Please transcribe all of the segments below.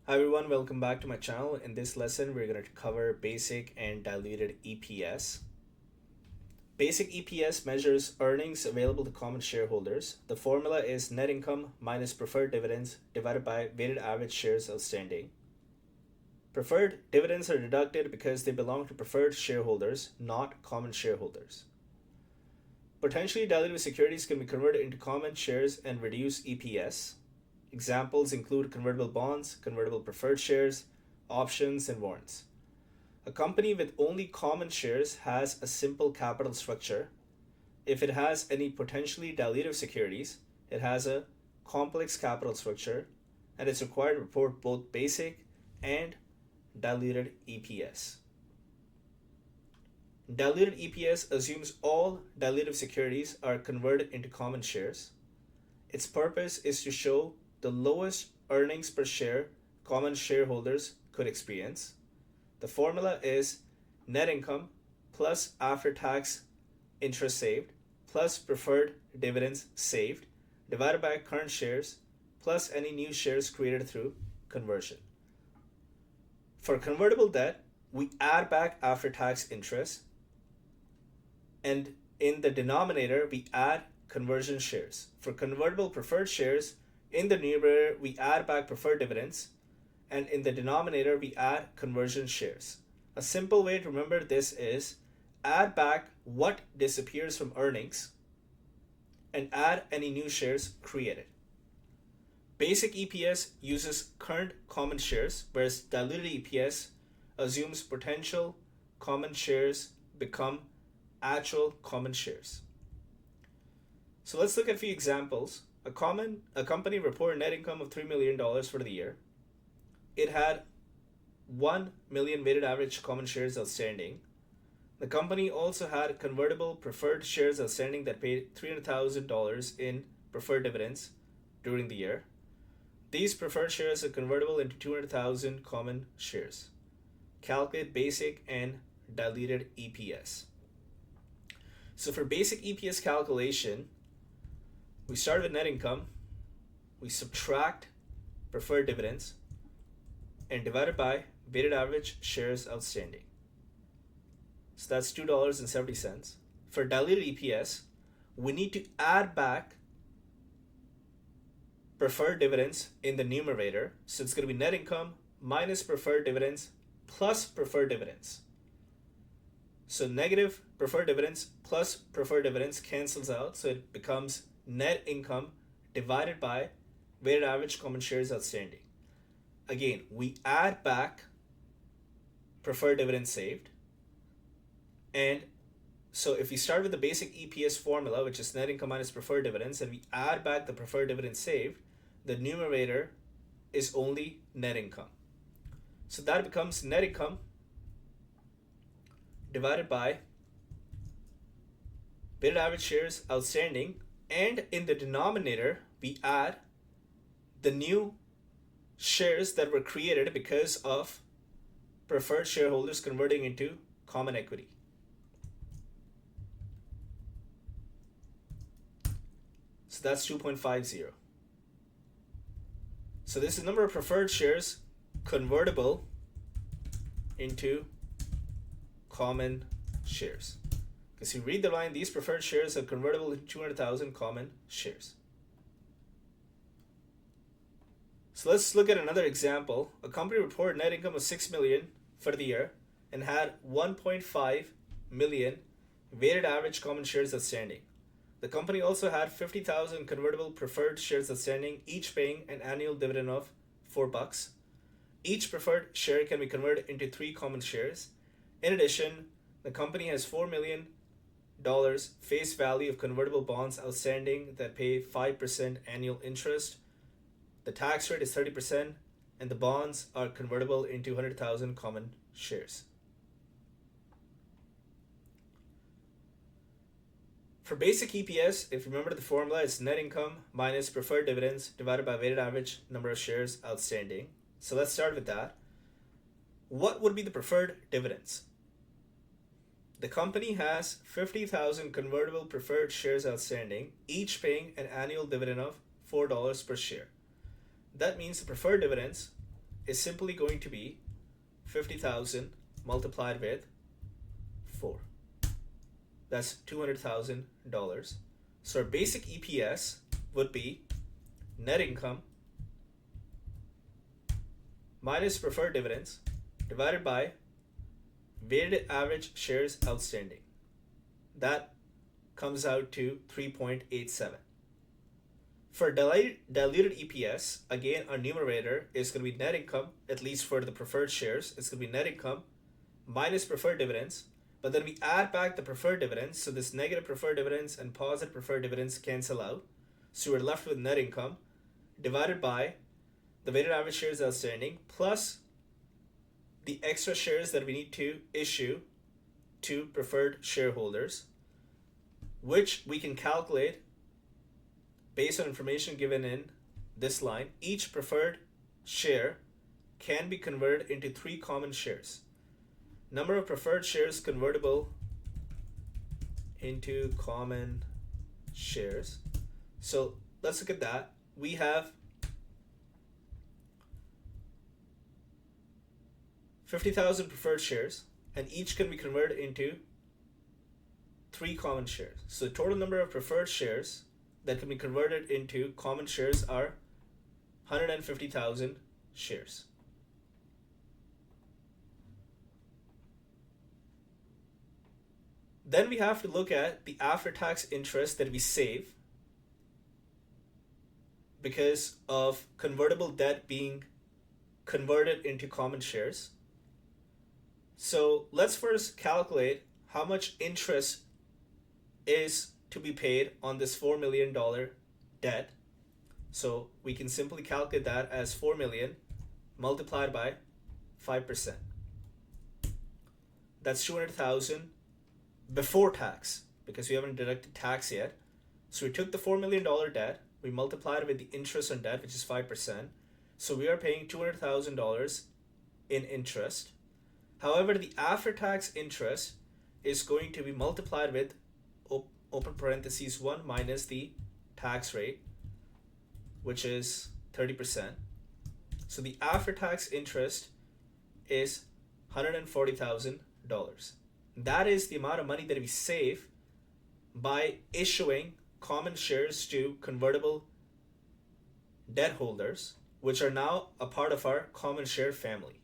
Hi everyone, welcome back to my channel. In this lesson, we're going to cover basic and diluted EPS. Basic EPS measures earnings available to common shareholders. The formula is net income minus preferred dividends divided by weighted average shares outstanding. Preferred dividends are deducted because they belong to preferred shareholders, not common shareholders. Potentially diluted securities can be converted into common shares and reduce EPS. Examples include convertible bonds, convertible preferred shares, options, and warrants. A company with only common shares has a simple capital structure. If it has any potentially dilutive securities, it has a complex capital structure, and it's required to report both basic and diluted EPS. Diluted EPS assumes all dilutive securities are converted into common shares. Its purpose is to show the lowest earnings per share common shareholders could experience. The formula is net income plus after-tax interest saved plus preferred dividends saved divided by current shares plus any new shares created through conversion. For convertible debt, we add back after-tax interest, and in the denominator, we add conversion shares. For convertible preferred shares, in the numerator, we add back preferred dividends, and in the denominator, we add conversion shares. A simple way to remember this is add back what disappears from earnings and add any new shares created. Basic EPS uses current common shares, whereas diluted EPS assumes potential common shares become actual common shares. So let's look at a few examples. A company reported net income of $3 million for the year. It had 1 million weighted average common shares outstanding. The company also had convertible preferred shares outstanding that paid $300,000 in preferred dividends during the year. These preferred shares are convertible into 200,000 common shares. Calculate basic and diluted EPS. So for basic EPS calculation, we start with net income, we subtract preferred dividends, and divide it by weighted average shares outstanding. So that's $2.70. For diluted EPS, we need to add back preferred dividends in the numerator. So it's going to be net income minus preferred dividends plus preferred dividends. So negative preferred dividends plus preferred dividends cancels out, so it becomes net income divided by weighted average common shares outstanding. Again, we add back preferred dividends saved, and so if we start with the basic EPS formula, which is net income minus preferred dividends, and we add back the preferred dividends saved, the numerator is only net income. So that becomes net income divided by weighted average shares outstanding, and in the denominator we add the new shares that were created because of preferred shareholders converting into common equity. So that's 2.50. So this is the number of preferred shares convertible into common shares. Because you read the line, these preferred shares are convertible into 200,000 common shares. So let's look at another example. A company reported net income of $6 million for the year and had 1.5 million weighted average common shares outstanding. The company also had 50,000 convertible preferred shares outstanding, each paying an annual dividend of $4. Each preferred share can be converted into 3 common shares. In addition, the company has $4 million face value of convertible bonds outstanding that pay 5% annual interest. The tax rate is 30%, and the bonds are convertible into 100,000 common shares. For basic EPS, if you remember the formula, it's net income minus preferred dividends divided by weighted average number of shares outstanding. So let's start with that. What would be the preferred dividends? The company has 50,000 convertible preferred shares outstanding, each paying an annual dividend of $4 per share. That means the preferred dividends is simply going to be 50,000 multiplied with 4. That's $200,000. So our basic EPS would be net income minus preferred dividends divided by weighted average shares outstanding. That comes out to 3.87. For diluted EPS, again, our numerator is going to be net income, at least for the preferred shares. It's going to be net income minus preferred dividends, but then we add back the preferred dividends, so this negative preferred dividends and positive preferred dividends cancel out. So we're left with net income divided by the weighted average shares outstanding plus the extra shares that we need to issue to preferred shareholders, which we can calculate based on information given in this line. Each preferred share can be converted into 3 common shares. Number of preferred shares convertible into common shares. So let's look at that. We have 50,000 preferred shares, and each can be converted into 3 common shares. So the total number of preferred shares that can be converted into common shares are 150,000 shares. Then we have to look at the after-tax interest that we save because of convertible debt being converted into common shares. So let's first calculate how much interest is to be paid on this $4 million debt. So we can simply calculate that as 4 million multiplied by 5%. That's 200,000 before tax, because we haven't deducted tax yet. So we took the $4 million debt, we multiplied it with the interest on debt, which is 5%. So we are paying $200,000 in interest. However, the after-tax interest is going to be multiplied with open parentheses 1 minus the tax rate, which is 30%. So the after-tax interest is $140,000. That is the amount of money that we save by issuing common shares to convertible debt holders, which are now a part of our common share family.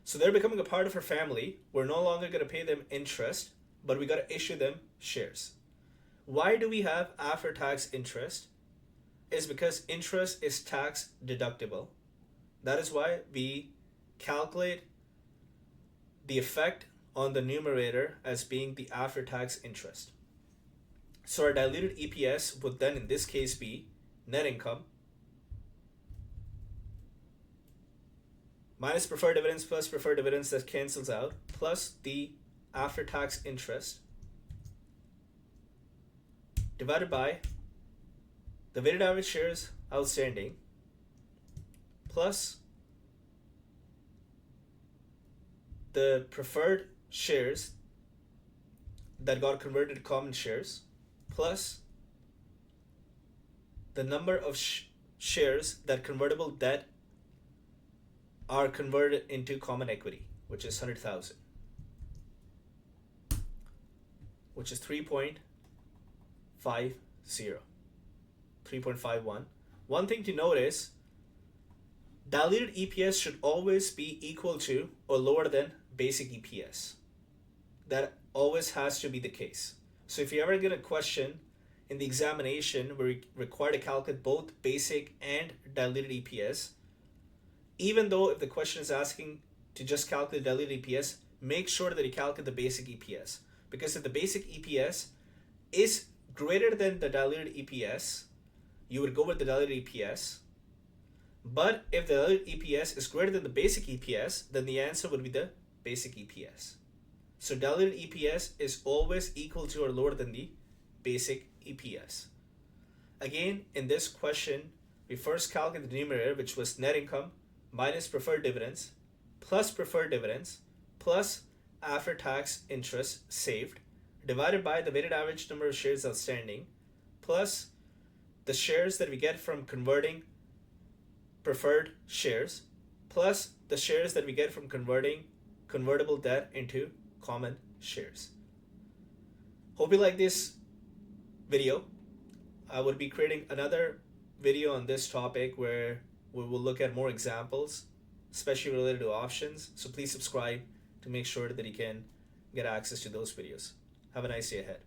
So they're becoming a part of our family. We're no longer going to pay them interest, but we got to issue them shares. Why do we have after-tax interest? Is because interest is tax deductible. That is why we calculate the effect on the numerator as being the after-tax interest. So our diluted EPS would then in this case be net income minus preferred dividends plus preferred dividends, that cancels out, plus the after-tax interest divided by the weighted average shares outstanding plus the preferred shares that got converted to common shares plus the number of shares that convertible debt are converted into common equity, which is 100,000, which is 3.50, 3.51. One thing to note is diluted EPS should always be equal to or lower than basic EPS. That always has to be the case. So if you ever get a question in the examination where you're required to calculate both basic and diluted EPS, even though if the question is asking to just calculate diluted EPS, make sure that you calculate the basic EPS. Because if the basic EPS is greater than the diluted EPS, you would go with the diluted EPS. But if the diluted EPS is greater than the basic EPS, then the answer would be the basic EPS. So diluted EPS is always equal to or lower than the basic EPS. Again, in this question, we first calculate the numerator, which was net income minus preferred dividends plus preferred dividends plus after-tax interest saved divided by the weighted average number of shares outstanding plus the shares that we get from converting preferred shares plus the shares that we get from converting convertible debt into common shares. Hope you like this video. I would be creating another video on this topic where we will look at more examples, especially related to options. So please subscribe to make sure that you can get access to those videos. Have a nice day ahead.